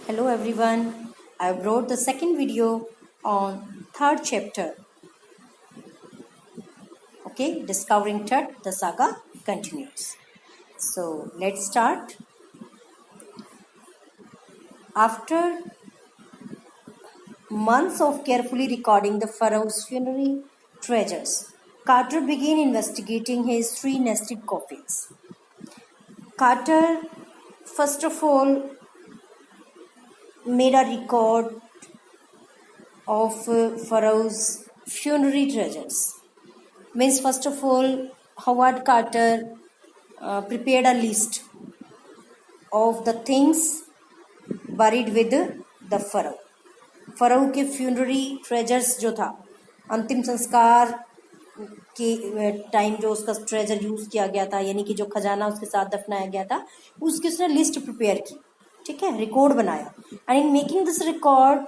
Hello everyone, I brought the second video on third chapter. Okay, discovering Tut, the saga continues. So let's start. After months of carefully recording the pharaoh's funerary treasures, Carter began investigating his three nested coffins. Carter, first of all, made a record of pharaoh's funerary treasures. Means first of all, Howard Carter prepared a list of the things buried with the pharaoh. pharaoh के funerary treasures जो था, अंतिम संस्कार के time जो उसका treasure use किया गया था, यानी कि जो खजाना उसके साथ दफनाया गया था, उसकी उसने लिस्ट प्रिपेयर की. ठीक है, रिकॉर्ड बनाया. And in making this record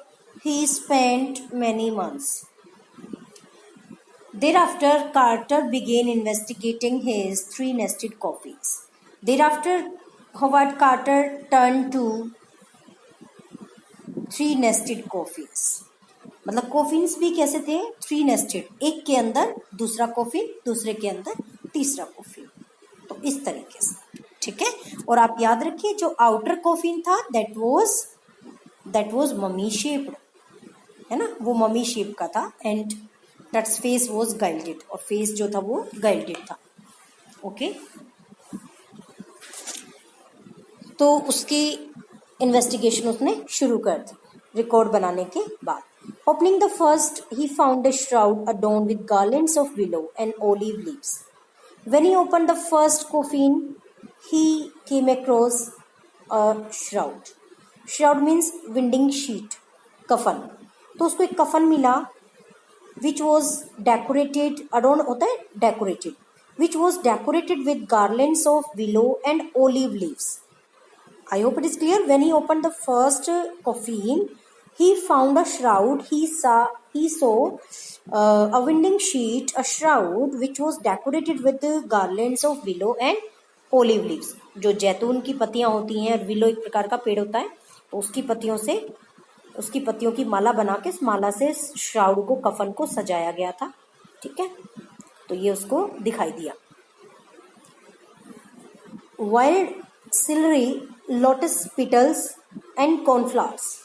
he spent many months. Thereafter, Carter began investigating his three nested coffins. Thereafter, Howard Carter turned to three nested coffins. मतलब coffins भी कैसे थे? Three nested. एक के अंदर दूसरा coffin, दूसरे के अंदर तीसरा coffin. तो इस तरीके से, ठीक है. और आप याद रखिए, जो outer coffin था, that was mummy shaped, है ना, वो mummy shape का था. And Tut's face was gilded, और फेस जो था वो gilded था. ओके, तो उसकी इन्वेस्टिगेशन उसने शुरू कर दी रिकॉर्ड बनाने के बाद. Opening the first, he found a shroud adorned with garlands of willow and olive leaves. When he opened the first coffin, he came across a shroud. Shroud means winding sheet, कफन. तो उसको एक कफन मिला which was decorated, adorned होता है decorated, which was decorated with garlands of willow and olive leaves. I hope it is clear. When he opened the first coffin, he found a shroud. He saw a winding sheet, a shroud which was decorated with the garlands of willow and olive leaves. जो जैतून की पत्तियां होती हैं, और willow एक प्रकार का पेड़ होता है, तो उसकी पत्तियों की माला बना के इस माला से श्राउड को, कफन को सजाया गया था. ठीक है, तो ये उसको दिखाई दिया. Wild celery, lotus petals and cornflowers,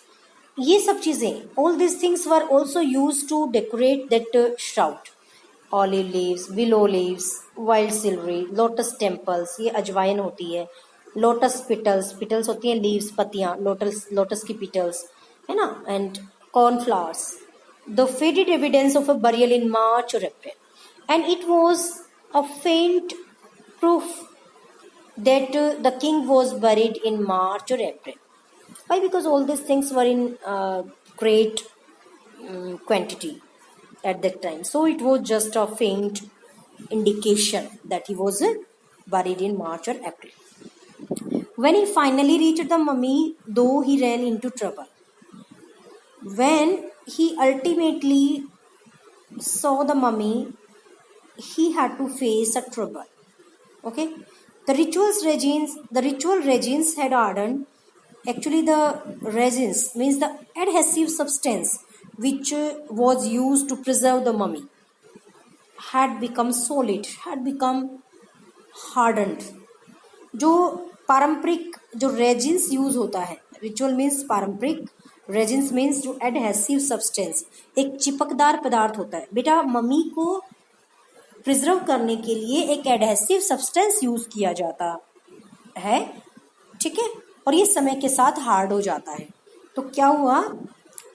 ये सब चीजें, all this things were also use to decorate that shroud. Olive leaves, willow leaves, wild celery, lotus temples, ये अजवाइन होती है. लोटस पिटल्स होती हैं लीव्स, पत्तियां, लोटस की पिटल्स, है ना. And cornflowers, the faded evidence of a burial in March और April. And it was a faint proof that the king was buried in March or April. Why? Because all these things were in great quantity at that time. So it was just a faint indication that he was buried in March or April. When he finally reached the mummy, though he ran into trouble. When he ultimately saw the mummy, he had to face a trouble. Okay. The ritual resins had hardened. Actually, the resins means the adhesive substance which was used to preserve the mummy had become solid, had become hardened. जो पारंपरिक जो resins use होता है, ritual means पारंपरिक, resins means जो adhesive substance, एक चिपकदार पदार्थ होता है. बेटा, मम्मी को प्रिजर्व करने के लिए एक एडहेसिव सब्सटेंस यूज किया जाता है. ठीक है, और ये समय के साथ हार्ड हो जाता है. तो क्या हुआ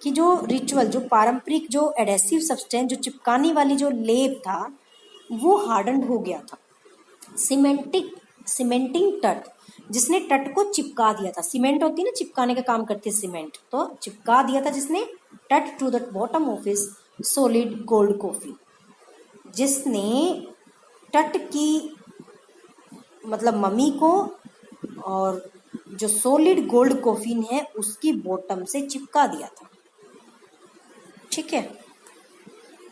कि जो रिचुअल, जो पारंपरिक, जो एडहेसिव सब्सटेंस, जो चिपकाने वाली जो लेप था, वो हार्डन्ड हो गया था. सीमेंटिंग टट, जिसने टट को चिपका दिया था. सीमेंट होती है ना, चिपकाने का काम करती है सीमेंट, तो चिपका दिया था जिसने Tut to the bottom of his solid gold coffee. जिसने टट की मतलब मम्मी को और जो सॉलिड गोल्ड कॉफिन है उसकी बॉटम से चिपका दिया था. ठीक है,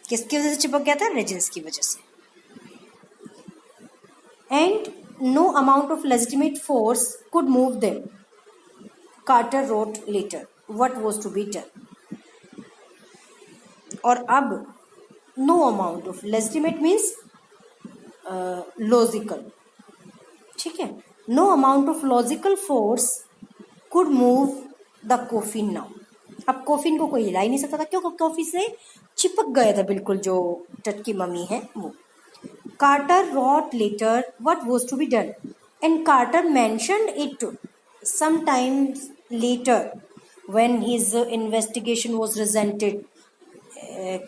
किसकी वजह से चिपक गया था? रेजिन्स की वजह से. And no amount of legitimate force could move them. Carter wrote later what was to be done. और अब no amount of legitimate means logical, ठीक है, no amount of logical force could move the coffin now. अब coffin को कोई हिला ही नहीं सकता था, क्योंकि कोफिन से चिपक गया था बिल्कुल जो टटकी मम्मी है वो। Carter wrote later what was to be done and Carter mentioned it sometimes later when his investigation was resented।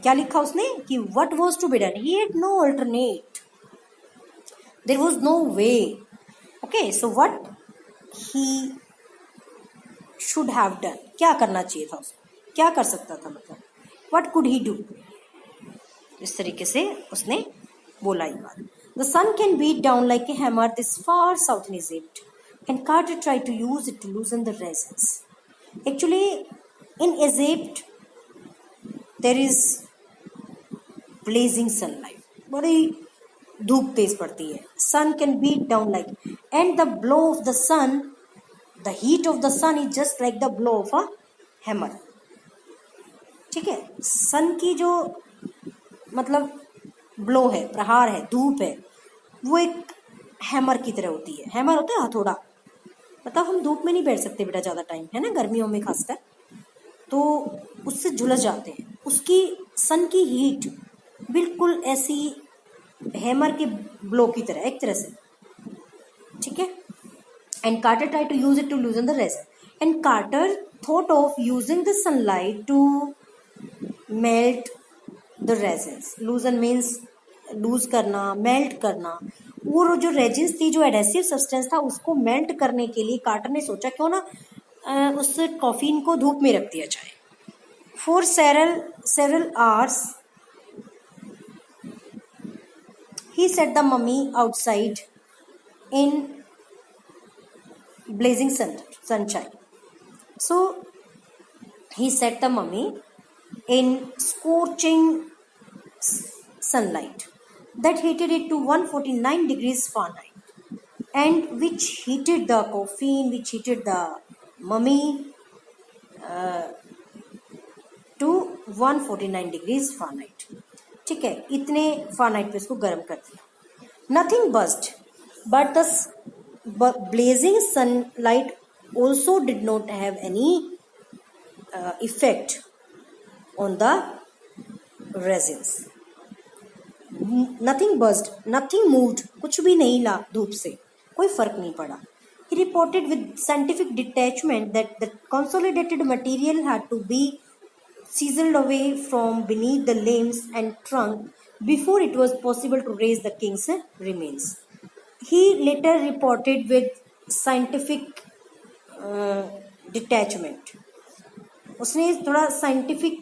क्या लिखा उसने कि what was to be done, he had no alternate, there was no way। okay, so what he should have done, क्या करना चाहिए था उसको, क्या कर सकता था, मतलब what could he do, इस तरीके से उसने बोला ये बात। The sun can beat down like a hammer this far south in Egypt, and Carter tried to use it to loosen the resins। Actually, in Egypt, there is blazing sunlight, बड़ी धूप तेज पड़ती है। Sun can beat down like, and the blow of the sun, the heat of the sun is just like the blow of a hammer। ठीक है, सन की जो मतलब blow है, प्रहार है, धूप है, वो एक हैमर की तरह होती है। हैमर होता है हथौड़ा, मतलब हम धूप में नहीं बैठ सकते बेटा ज़्यादा टाइम, है ना, गर्मियों में खासकर, तो उससे झुलस जाते हैं। उसकी सन की हीट बिल्कुल ऐसी हैमर के ब्लो की तरह, एक तरह से, ठीक है। And Carter try to use it to loosen the resin and Carter thought of using the sunlight to melt the resins. Loosen means loose करना, मेल्ट करना। वो जो रेजिन्स थी, जो एडेसिव सब्सटेंस था, उसको मेल्ट करने के लिए कार्टर ने सोचा क्यों ना उस कॉफिन को धूप में रख दिया जाए। For several hours he set the mummy outside in blazing sunshine। So he set the mummy in scorching sunlight that heated it to 149 degrees Fahrenheit, and which heated the coffin, which heated the mummy to 149 degrees Fahrenheit। ठीक है, इतने Fahrenheit पे इसको गर्म कर दिया। Nothing burst, but the blazing sunlight also did not have any effect on the resins। Nothing burst, nothing moved, कुछ भी नहीं ला धूप से, कोई फर्क नहीं पड़ा। He reported with scientific detachment that the consolidated material had to be chiseled away from beneath the limbs and trunk before it was possible to raise the king's remains। He later reported with scientific detachment, उसने थोड़ा scientific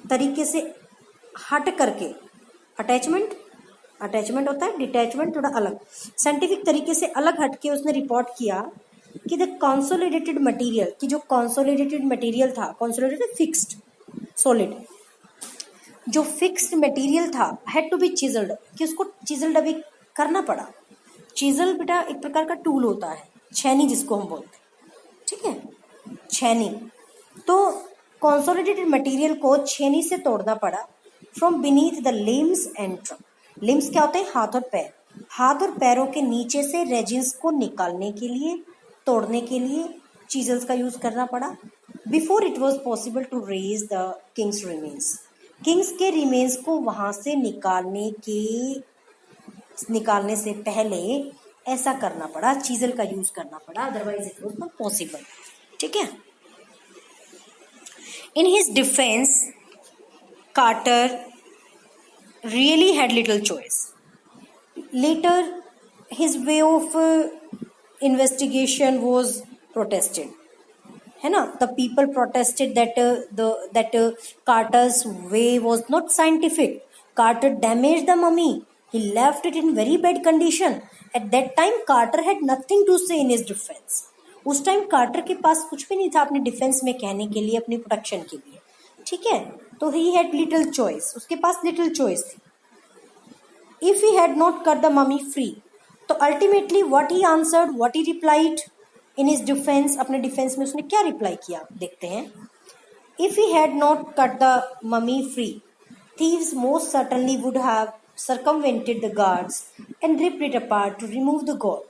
तरीके से हट करके, attachment होता है, detachment थोड़ा अलग, साइंटिफिक तरीके से अलग हट के उसने रिपोर्ट किया कि द कंसोलिडेटेड मटेरियल, कि जो कंसोलिडेटेड मटेरियल था, कंसोलिडेटेड फिक्स्ड सॉलिड, जो फिक्स्ड मटेरियल था, हैड टू बी चिजल्ड, कि उसको चिजल्ड अभी करना पड़ा। चिजल बेटा एक प्रकार का टूल होता है, छेनी जिसको हम बोलते हैं, ठीक है, छेनी। तो कंसोलिडेटेड मटेरियल को छेनी से तोड़ना पड़ा। From beneath the limbs and trunk, limbs क्या होते हैं, हाथ और पैर, हाथ और पैरों के नीचे से रेजिन्स को निकालने के लिए, तोड़ने के लिए चीजल्स का यूज करना पड़ा। Before it was possible to raise the king's remains, king's के रिमेन्स को वहां से निकालने से पहले ऐसा करना पड़ा, चीजल का यूज करना पड़ा, otherwise it was not possible. ठीक है। In his defence Carter really had little choice. Later, his way of investigation was protested. है ना? The people protested that Carter's way was not scientific. Carter damaged the mummy. He left it in very bad condition. At that time, Carter had nothing to say in his defense. उस time quarter के पास कुछ भी नहीं था अपने defence में कहने के लिए, अपनी प्रोटेक्शन के लिए। ठीक है, तो ही हैड लिटिल चॉइस, उसके पास लिटिल चॉइस थी। If he had not cut the mummy free, तो ultimately what he answered, what he replied in his defence, अपने डिफेंस में उसने क्या रिप्लाई किया, देखते हैं. If he had not cut the mummy free, thieves most certainly would have circumvented the guards and ripped it apart to remove the gold.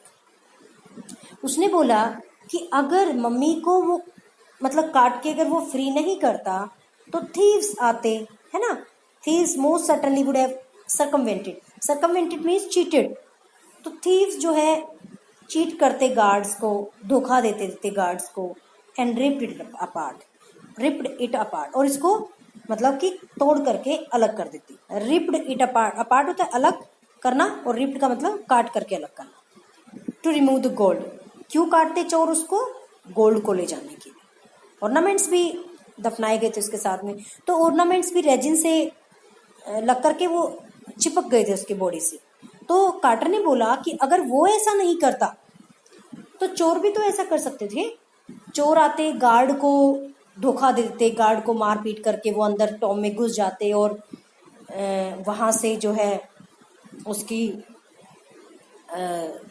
उसने बोला कि अगर मम्मी को वो मतलब काट के अगर वो फ्री नहीं करता तो थीव्स आते, है ना. Thieves most certainly would have circumvented means cheated. तो थीव्स जो है चीट करते गार्ड्स को, धोखा देते देते गार्ड्स को. एंड रिप्ड इट अपार्ट और इसको मतलब कि तोड़ करके अलग कर देती. रिप्ड इट अपार्ट, अपार्ट होता है अलग करना और रिप्ड का मतलब काट करके अलग करना. टू रिमूव द गोल्ड, क्यों काटते चोर उसको, गोल्ड को ले जाने के लिए. ऑर्नामेंट्स भी दफनाए गए थे उसके साथ में, तो ऑर्नामेंट्स भी रेजिन से लग करके वो चिपक गए थे उसके बॉडी से. तो कार्टर ने बोला कि अगर वो ऐसा नहीं करता तो चोर भी तो ऐसा कर सकते थे. चोर आते, गार्ड को धोखा दे देते, गार्ड को मार पीट करके वो अंदर टॉम में घुस जाते और वहां से जो है उसकी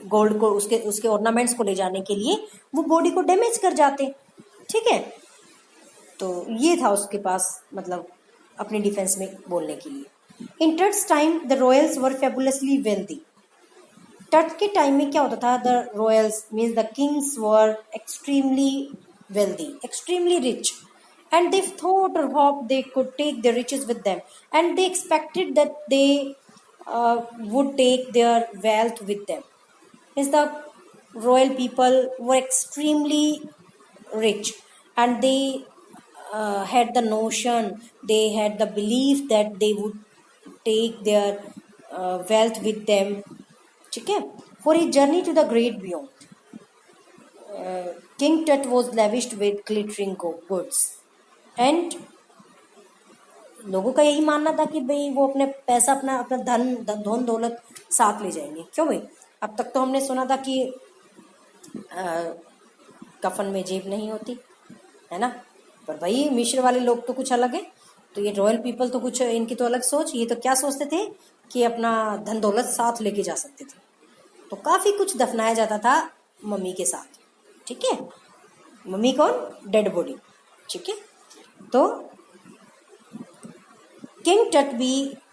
गोल्ड को, उसके ऑर्नामेंट्स को ले जाने के लिए वो बॉडी को डैमेज कर जाते. ठीक है, तो ये था उसके पास मतलब अपने डिफेंस में बोलने के लिए. In Tut's time the royals were fabulously wealthy. Tut के टाइम में क्या होता था, the royals means the kings were extremely wealthy, extremely rich, and they thought or hoped they could take their riches with them, and they expected that they would take their wealth with them. Is the royal people were extremely rich, and they had the notion, they had the belief that they would take their wealth with them. ठीक है, for a journey to the great beyond. King Tut was lavished with glittering goods, and लोगों का यही मानना था कि भाई वो अपने पैसा अपना धन दौलत साथ ले जाएंगे. क्यों भाई, अब तक तो हमने सुना था कि कफन में जेब नहीं होती, है ना. पर भाई मिस्र वाले लोग तो कुछ अलग है. तो ये रॉयल पीपल तो कुछ इनकी तो अलग सोच. ये तो क्या सोचते थे कि अपना धन दौलत साथ लेके जा सकते थे. तो काफी कुछ दफनाया जाता था मम्मी के साथ. ठीक है, मम्मी कौन, डेड बॉडी. ठीक है, तो किंग टट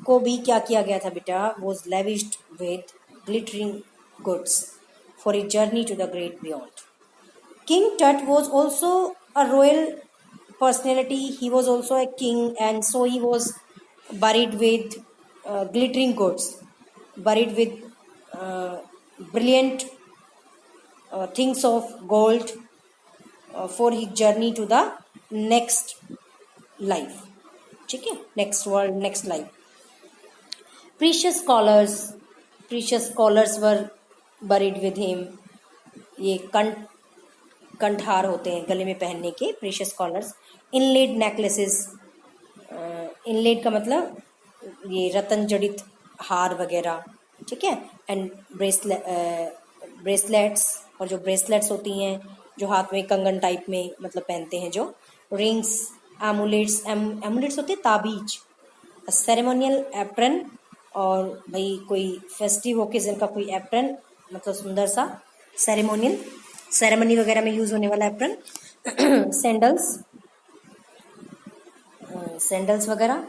को भी क्या किया गया था बेटा, was lavished with glittering goods for a journey to the great beyond. King Tut was also a royal personality. He was also a king, and so he was buried with glittering goods, buried with brilliant things of gold for his journey to the next life. ठीक है, next world, next life. Precious scholars were buried with him. ये कंठहार होते हैं गले में पहनने के, precious collars. Inlaid necklaces, inlaid का मतलब ये रतन जड़ित हार वगैरह. ठीक है, एंड ब्रेसलेट्स, और जो ब्रेसलेट्स होती हैं जो हाथ में कंगन टाइप में मतलब पहनते हैं, जो रिंग्स, एमुलेट्स होते हैं ताबीज, सेरेमोनियल एप्रन, और भाई कोई फेस्टिव ओकेजन का कोई एप्रन मतलब सुंदर सा सेरेमनी वगैरह में यूज होने वाला एप्रन. सैंडल्स वगैरह,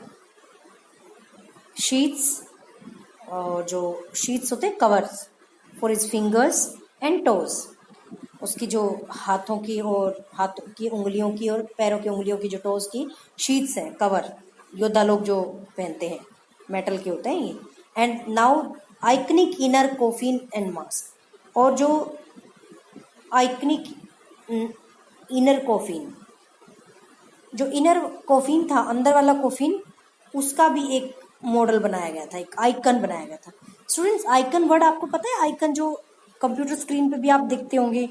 शीट्स, और जो शीट्स होते हैं covers for his fingers and toes. उसकी जो हाथों की उंगलियों की और पैरों की उंगलियों की जो टोज की शीट्स हैं, कवर योद्धा लोग जो पहनते हैं, मेटल के होते हैं ये. And now iconic inner coffin and mask, और जो आइकनिक इनर कोफिन, जो इनर कोफिन था, अंदर वाला कोफिन, उसका भी एक मॉडल बनाया गया था, एक आइकन बनाया गया था. स्टूडेंट्स, आइकन वर्ड आपको पता है, आइकन जो कंप्यूटर स्क्रीन पे भी आप देखते होंगे,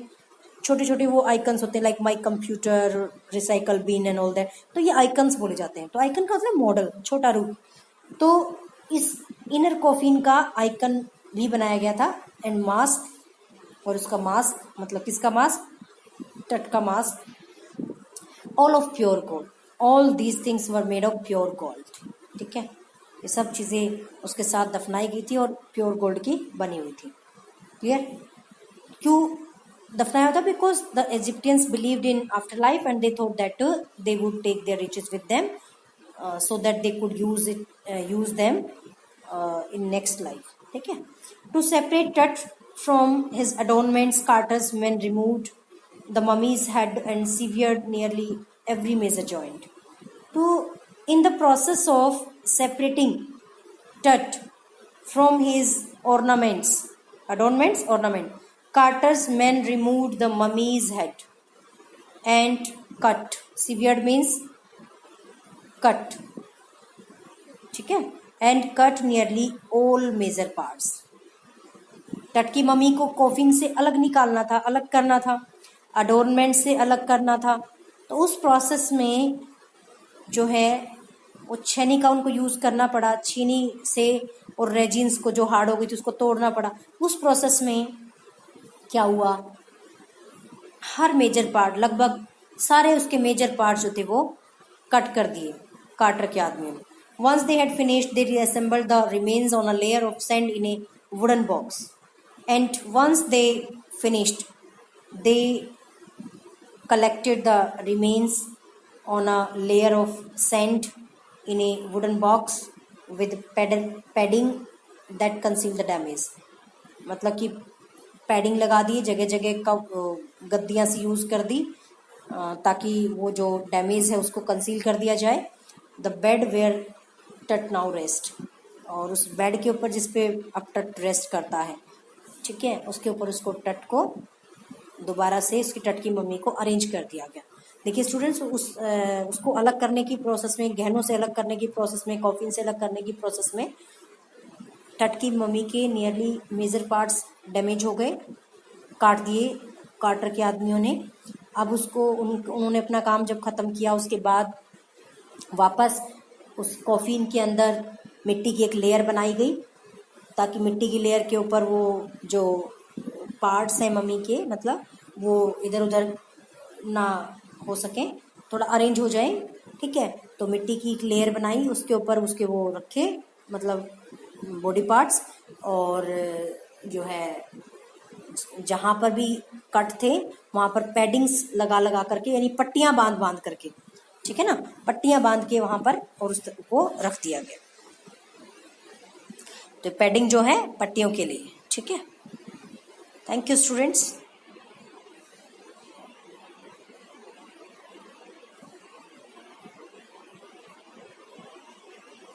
छोटे छोटे वो आइकन्स होते हैं, like my computer, recycle bin and all that. तो ये आइकन्स बोले जाते हैं. तो आइकन का मतलब मॉडल, छोटा रूप. तो इस इनर कोफिन का आइकन भी बनाया गया था. एंड मास्क, और उसका मास्क मतलब किसका मास्क, टट का mask. All of pure gold, all these things were made of pure gold. ठीक है, ये सब चीजें उसके साथ दफनाई गई थी और प्योर गोल्ड की बनी हुई थी. क्लियर. क्यों दफनाया था because the Egyptians believed in afterlife and they thought that they would take their riches with them so that they could use them in next life. ठीक है. To separate Tut from his adornments, Carter's men removed the mummy's head and severed nearly every major joint. To in the process of separating Tut from his ornament, Carter's men removed the mummy's head and cut. Severed means cut. ठीक है. And cut nearly all major parts. Tut की mummy को coffin से अलग निकालना था, अलग करना था, अडोर्नमेंट से अलग करना था. तो उस प्रोसेस में जो है वो छेनी का उनको यूज करना पड़ा. छीनी से और रेजिन्स को जो हार्ड हो गई थी उसको तोड़ना पड़ा. उस प्रोसेस में क्या हुआ, हर मेजर पार्ट, लगभग सारे उसके मेजर पार्ट जो थे वो कट कर दिए कार्टर के आदमियों ने. Once they had finished, they reassembled the remains on a layer of sand in a wooden box. And once they finished, they collected the remains on a layer of sand in a wooden box with padding that concealed the damage. मतलब कि padding लगा दी, जगह जगह का गद्दियाँ सी use कर दी ताकि वो जो डैमेज है उसको कंसील कर दिया जाए. द बेड वेयर टट नाउ रेस्ट. और उस बेड के ऊपर जिसपे अब टट रेस्ट करता है, ठीक है, उसके ऊपर उसको टट को दोबारा से उसकी टट की मम्मी को अरेंज कर दिया गया. देखिए स्टूडेंट्स, उसको अलग करने की प्रोसेस में, गहनों से अलग करने की प्रोसेस में, कॉफिन से अलग करने की प्रोसेस में टट की मम्मी के नियरली मेजर पार्ट्स डैमेज हो गए, काट दिए कार्टर के आदमियों ने. अब उसको उन्होंने अपना काम जब खत्म किया उसके बाद वापस उस कॉफिन के अंदर मिट्टी की एक लेयर बनाई गई ताकि मिट्टी की लेयर के ऊपर वो जो पार्ट्स हैं मम्मी के, मतलब वो इधर उधर ना हो सके, थोड़ा अरेंज हो जाए. ठीक है, तो मिट्टी की एक लेयर बनाई, उसके ऊपर उसके वो रखे, मतलब बॉडी पार्ट्स, और जो है जहाँ पर भी कट थे वहाँ पर पैडिंग्स लगा लगा करके, यानी पट्टियाँ बांध बांध करके, ठीक है ना, पट्टियाँ बांध के वहाँ पर और उसको रख दिया गया. तो पैडिंग जो है पट्टियों के लिए. ठीक है. Thank you students.